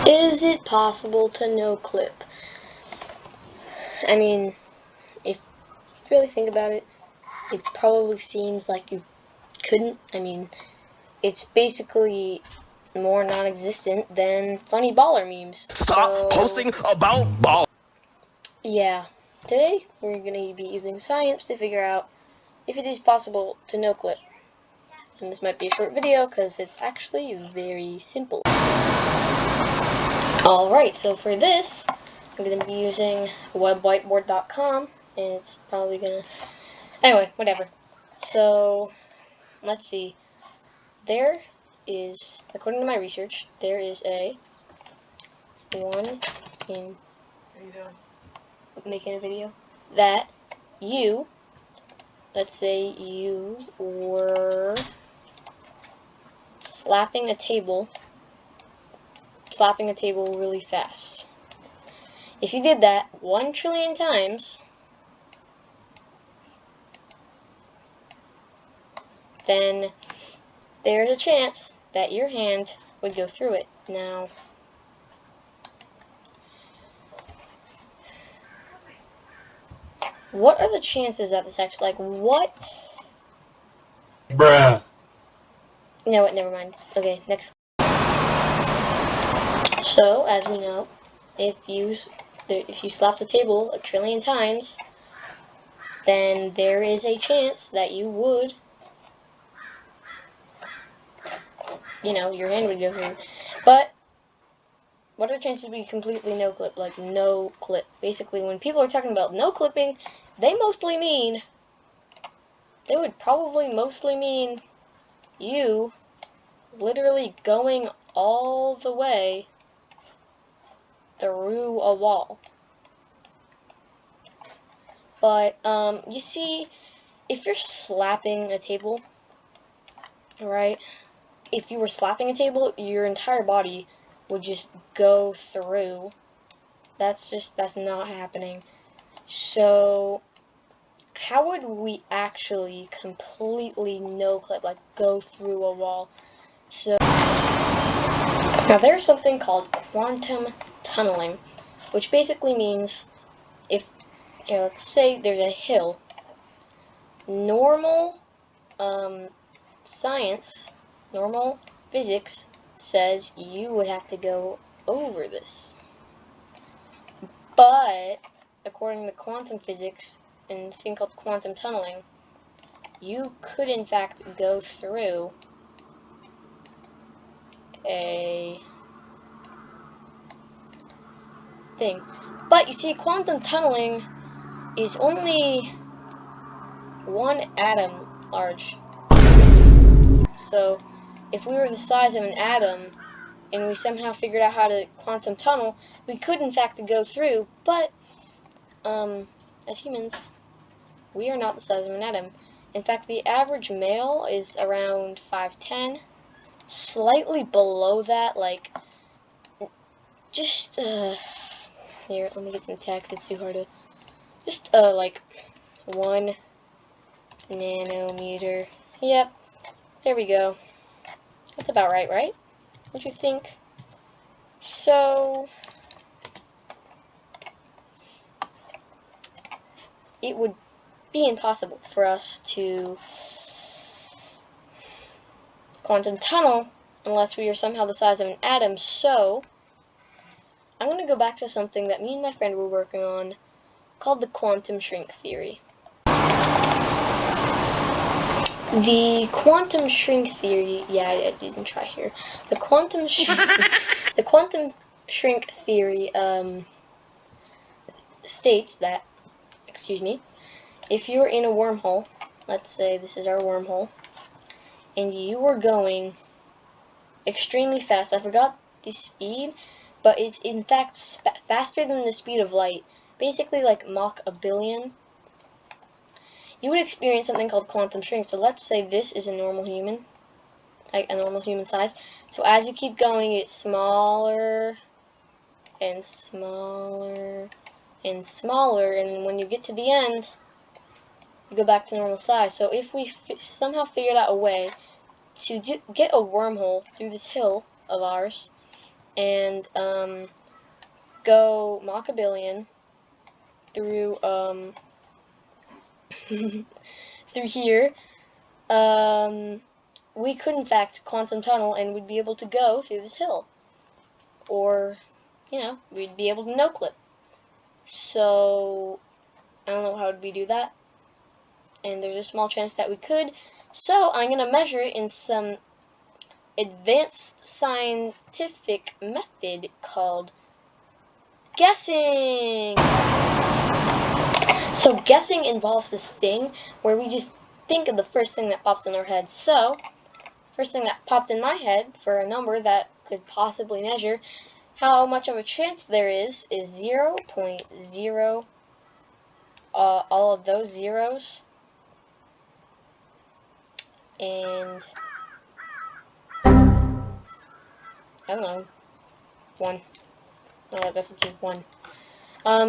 Is it possible to noclip? I mean, if you really think about it, it probably seems like you couldn't. I mean, it's basically more non-existent than funny baller memes. Stop posting about ball. Yeah, today we're going to be using science to figure out if it is possible to noclip. And this might be a short video because it's actually very simple. Alright, so for this, I'm going to be using webwhiteboard.com, and it's probably going to... Anyway, whatever. So, let's see. There is, according to my research, there is a 1 in... making a video. That you, let's say you were slapping a table really fast. If you did that 1 trillion times, then there's a chance that your hand would go through it. Now, what are the chances that this actually, like, what? Bruh. You know what, never mind. Okay, next. So, as we know, if you slap the table 1 trillion times, then there is a chance that you would, your hand would go through. But what are the chances to be completely no clip? Like no clip. Basically, when people are talking about no clipping, they would probably mostly mean you literally going all the way through a wall. But you see, if you're slapping a table, right? If you were slapping a table, your entire body would just go through. That's not happening. So, how would we actually completely no-clip, like go through a wall? So, now there's something called quantum tunneling, which basically means if, let's say there's a hill, normal science, normal physics says you would have to go over this. But, according to quantum physics and a thing called quantum tunneling, you could in fact go through a thing. But you see, quantum tunneling is only 1 atom large. So, if we were the size of an atom, and we somehow figured out how to quantum tunnel, we could in fact go through, but, as humans, we are not the size of an atom. In fact, the average male is around 5'10", slightly below that, like, just, here, let me get some text, it's too hard to, just, like, 1 nanometer, yep, there we go, that's about right? Don't you think? So, it would be impossible for us to quantum tunnel unless we are somehow the size of an atom. So, I'm going to go back to something that me and my friend were working on called the quantum shrink theory. The quantum shrink theory, yeah, I didn't try here. The quantum shrink theory states that, if you're in a wormhole, let's say this is our wormhole, and you were going extremely fast, I forgot the speed, but it's in fact faster than the speed of light, basically like Mach 1,000,000,000, you would experience something called quantum shrink. So let's say this is a normal human, like a normal human size. So as you keep going, it's smaller and smaller and smaller, and when you get to the end, you go back to normal size. So if we somehow figured out a way to get a wormhole through this hill of ours, and go Mach a billion through through here, we could in fact quantum tunnel and we'd be able to go through this hill. Or, you know, we'd be able to noclip. So, I don't know how would we do that. And there's a small chance that we could. So, I'm going to measure it in some advanced scientific method called guessing. So, guessing involves this thing where we just think of the first thing that pops in our head. So, first thing that popped in my head for a number that could possibly measure how much of a chance there is 0.0, all of those zeros, and I don't know, 1. Oh, I guess it's just 1.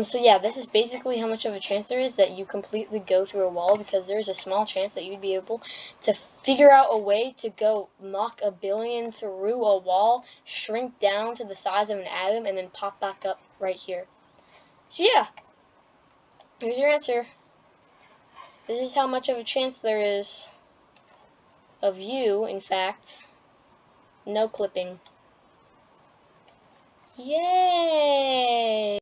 So yeah, this is basically how much of a chance there is that you completely go through a wall, because there's a small chance that you'd be able to figure out a way to go Mach a billion through a wall, shrink down to the size of an atom, and then pop back up right here. So yeah, here's your answer. This is how much of a chance there is of you, in fact, no clipping. Yay!